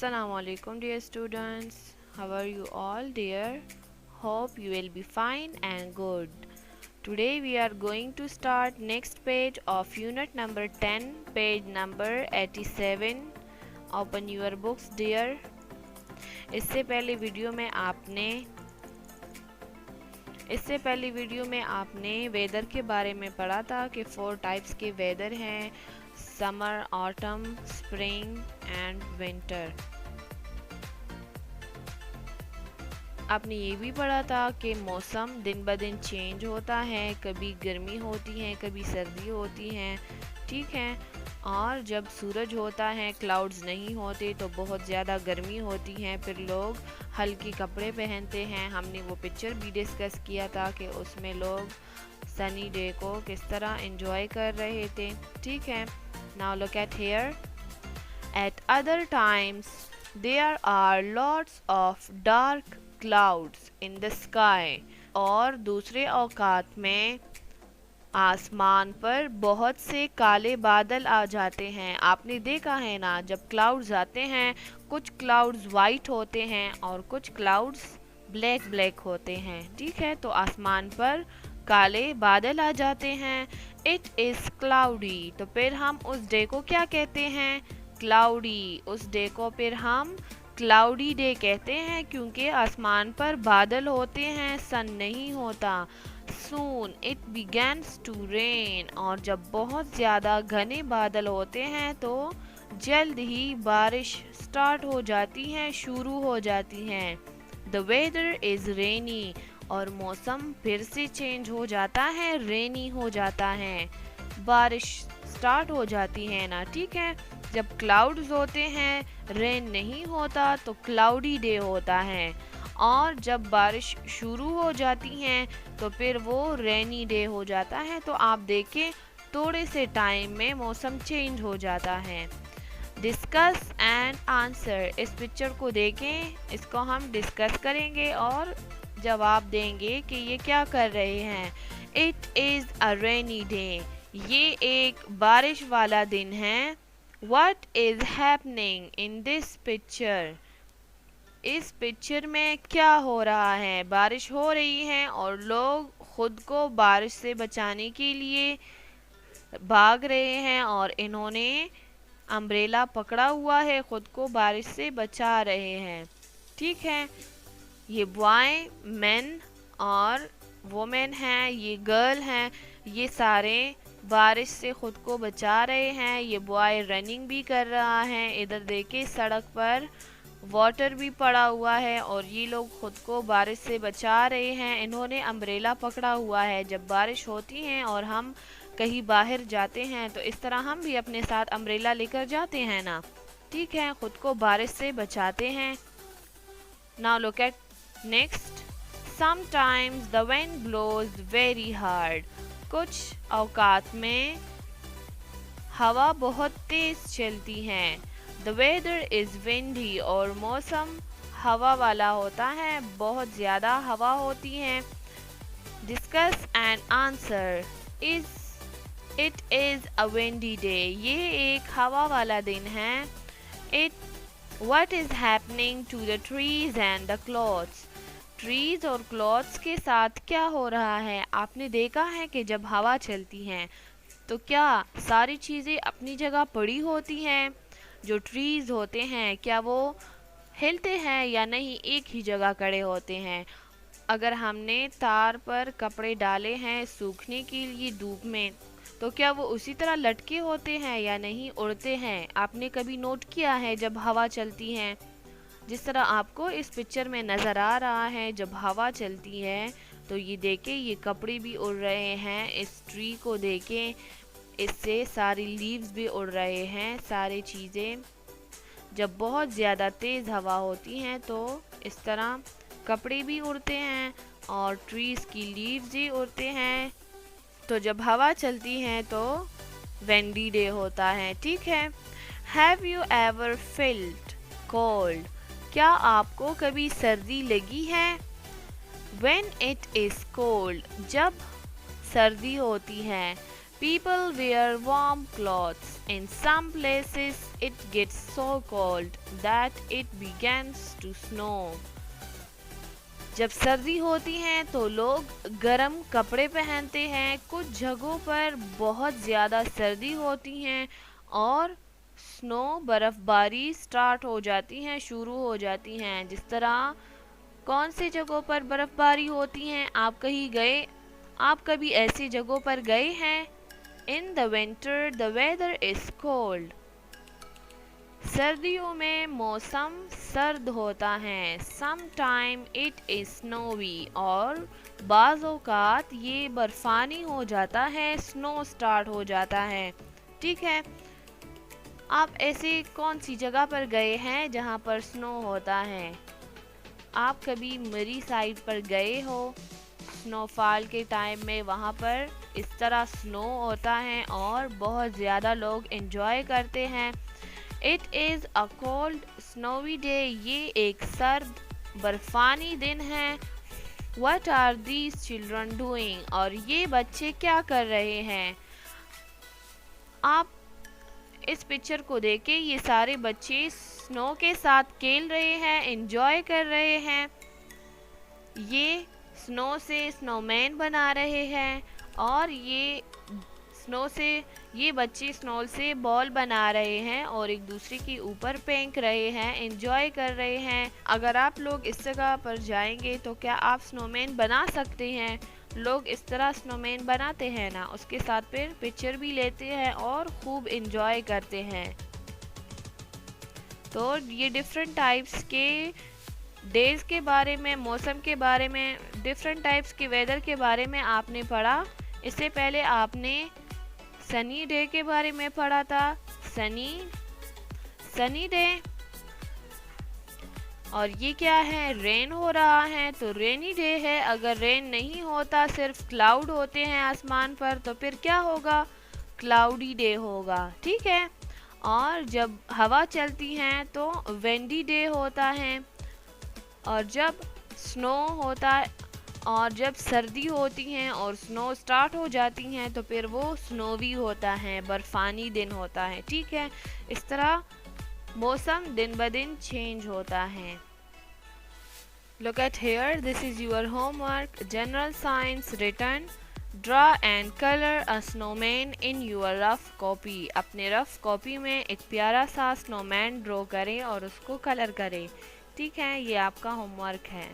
Assalamu alaikum dear students. How are you all dear? Hope you will be fine and good. Today we are going to start next page of unit number 10, page number 87. Open your books dear. इससे पहले video में आपने weather के बारे में पढ़ा था कि 4 टाइप्स के वेदर हैं, summer, autumn, spring and winter. आपने ये भी पढ़ा था कि मौसम दिन ब दिन चेंज होता है, कभी गर्मी होती है, कभी सर्दी होती है, ठीक है। और जब सूरज होता है, क्लाउड्स नहीं होते तो बहुत ज़्यादा गर्मी होती है, फिर लोग हल्के कपड़े पहनते हैं। हमने वो पिक्चर भी डिस्कस किया था कि उसमें लोग सनी डे को किस तरह एंजॉय कर रहे थे, ठीक है। Now look at here. At other times there are lots of dark clouds in the sky. और दूसरे औकात में आसमान पर बहुत से काले बादल आ जाते हैं। आपने देखा है ना, जब क्लाउड्स आते हैं, कुछ क्लाउड्स वाइट होते हैं और कुछ क्लाउड्स ब्लैक ब्लैक होते हैं, ठीक है। तो आसमान पर काले बादल आ जाते हैं। इट इज़ क्लाउडी, तो फिर हम उस डे को क्या कहते हैं? क्लाउडी। उस डे को फिर हम क्लाउडी डे कहते हैं क्योंकि आसमान पर बादल होते हैं, सन नहीं होता। Soon it begins to rain, और जब बहुत ज़्यादा घने बादल होते हैं तो जल्द ही बारिश स्टार्ट हो जाती है, शुरू हो जाती हैं। The weather is rainy, और मौसम फिर से चेंज हो जाता है, रेनी हो जाता है, बारिश स्टार्ट हो जाती है ना, ठीक है। जब क्लाउड्स होते हैं, रेन नहीं होता तो क्लाउडी डे होता है, और जब बारिश शुरू हो जाती हैं तो फिर वो रेनी डे हो जाता है। तो आप देखें, थोड़े से टाइम में मौसम चेंज हो जाता है। डिस्कस एंड आंसर, इस पिक्चर को देखें, इसको हम डिस्कस करेंगे और जवाब देंगे कि ये क्या कर रहे हैं। It is a rainy day, ये एक बारिश वाला दिन है। What is happening in this picture, इस पिक्चर में क्या हो रहा है? बारिश हो रही है और लोग खुद को बारिश से बचाने के लिए भाग रहे हैं और इन्होंने अम्ब्रेला पकड़ा हुआ है, खुद को बारिश से बचा रहे हैं, ठीक है। ये बॉय, मेन और वुमेन हैं, ये गर्ल हैं, ये सारे बारिश से खुद को बचा रहे हैं। ये बॉय रनिंग भी कर रहा है, इधर देखिए सड़क पर वाटर भी पड़ा हुआ है और ये लोग खुद को बारिश से बचा रहे हैं। इन्होंने अम्ब्रेला पकड़ा हुआ है। जब बारिश होती है और हम कहीं बाहर जाते हैं तो इस तरह हम भी अपने साथ अम्ब्रेला लेकर जाते हैं ना, ठीक है, खुद को बारिश से बचाते हैं। Now look at next. Sometimes the wind blows very hard, कुछ औकात में हवा बहुत तेज चलती है। The weather is windy, और मौसम हवा वाला होता है, बहुत ज़्यादा हवा होती है। Discuss and answer. It is a windy day, ये एक हवा वाला दिन है। What is happening to the trees and the clouds? Trees और क्लॉथ्स के साथ क्या हो रहा है? आपने देखा है कि जब हवा चलती है तो क्या सारी चीज़ें अपनी जगह पड़ी होती हैं? जो ट्रीज़ होते हैं क्या वो हिलते हैं या नहीं, एक ही जगह खड़े होते हैं? अगर हमने तार पर कपड़े डाले हैं सूखने के लिए धूप में, तो क्या वो उसी तरह लटके होते हैं या नहीं, उड़ते हैं? आपने कभी नोट किया है जब हवा चलती है, जिस तरह आपको इस पिक्चर में नज़र आ रहा है, जब हवा चलती है तो ये देखें, ये कपड़े भी उड़ रहे हैं। इस ट्री को देखें, इससे सारी लीव्स भी उड़ रहे हैं, सारी चीज़ें। जब बहुत ज़्यादा तेज़ हवा होती हैं तो इस तरह कपड़े भी उड़ते हैं और ट्रीज़ की लीव्स भी उड़ते हैं। तो जब हवा चलती है तो विंडी डे होता है, ठीक है। Have you ever field cold, क्या आपको कभी सर्दी लगी है? When it is cold, जब सर्दी होती है। People wear warm clothes. In some places it gets so cold that it begins to snow. جب سردی ہوتی ہے تو لوگ گرم کپڑے پہنتے ہیں. کچھ جگہوں پر بہت زیادہ سردی ہوتی ہیں اور سنو برف باری سٹارٹ ہو جاتی ہیں، شروع ہو جاتی ہیں. جس طرح کون سی جگہوں پر برف باری ہوتی ہیں؟ آپ کبھی ایسی جگہوں پر گئے ہیں؟ In the winter the weather is cold. سردیوں میں موسم سرد ہوتا ہے. Sometime it is snowy. اور بعض اوقات یہ برفانی ہو جاتا ہے، سنو سٹارٹ ہو جاتا ہے. ٹھیک ہے، آپ ایسی کون سی جگہ پر گئے ہیں جہاں پر سنو ہوتا ہے؟ آپ کبھی مری سائڈ پر گئے ہو؟ سنو فال کے ٹائم میں وہاں پر اس طرح سنو ہوتا ہے اور بہت زیادہ لوگ انجوائے کرتے ہیں. It is a cold snowy day. یہ ایک سرد برفانی دن ہے. What are these children doing? اور یہ بچے کیا کر رہے ہیں؟ آپ اس پکچر کو دیکھیں، یہ سارے بچے سنو کے ساتھ کھیل رہے ہیں، انجوائے کر رہے ہیں. یہ سنو سے سنو مین بنا رہے ہیں اور یہ بچے سنو سے بال بنا رہے ہیں اور ایک دوسرے کے اوپر پھینک رہے ہیں، انجوائے کر رہے ہیں. اگر آپ لوگ اس جگہ پر جائیں گے تو کیا آپ سنو مین بنا سکتے ہیں؟ لوگ اس طرح سنو مین بناتے ہیں نا، اس کے ساتھ پھر پکچر بھی لیتے ہیں اور خوب انجوائے کرتے ہیں. تو یہ ڈیفرنٹ ٹائپس کے ڈیز کے بارے میں، موسم کے بارے میں، ڈیفرنٹ ٹائپس کے ویدر کے بارے میں آپ نے پڑھا. اس سے پہلے آپ نے سنی ڈے کے بارے میں پڑھا تھا. سنی ڈے، اور یہ کیا ہے؟ رین ہو رہا ہے تو رینی ڈے ہے. اگر رین نہیں ہوتا، صرف کلاؤڈ ہوتے ہیں آسمان پر، تو پھر کیا ہوگا؟ کلاؤڈی ڈے ہوگا. ٹھیک ہے، اور جب ہوا چلتی ہیں تو وینڈی ڈے ہوتا ہے. اور جب سنو ہوتا ہے اور جب سردی ہوتی ہیں اور سنو سٹارٹ ہو جاتی ہیں تو پھر وہ سنووی ہوتا ہے، برفانی دن ہوتا ہے. ٹھیک ہے، اس طرح موسم دن بدن چینج ہوتا ہے. Look at here, this is your homework. General science written. Draw and color a snowman in your rough copy. اپنے رف کاپی میں ایک پیارا سا سنو مین ڈرا کریں اور اس کو کلر کریں. ٹھیک ہے، یہ آپ کا ہوم ورک ہے.